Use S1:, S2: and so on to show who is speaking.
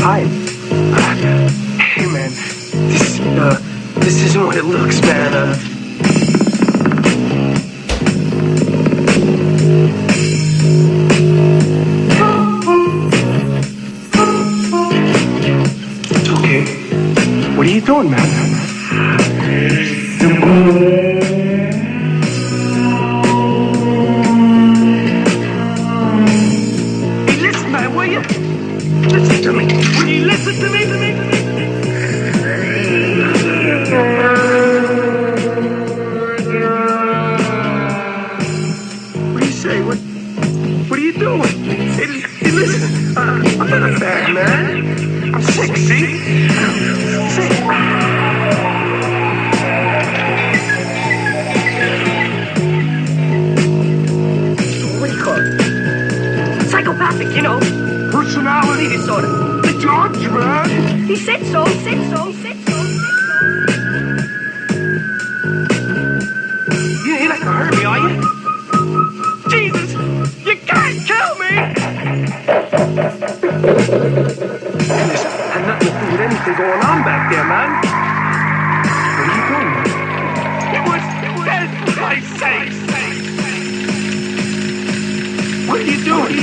S1: Hi. Hey, man. This isn't what it looks, man. It's okay. What are you doing, man? Hey, listen, man, will you? Listen to me. Will you listen to me? What do you say? What are you doing? Hey, listen. I'm not a bad man. I'm sick, see? Sick. What do you call it? Psychopathic, you know. Personality disorder. The judge, man. He said so. You're not gonna hurt me, are you? Jesus! You can't kill me! Listen, I had nothing to do with anything going on back there, man. What are you doing, man? It was dead, for Christ's sake! What are you doing?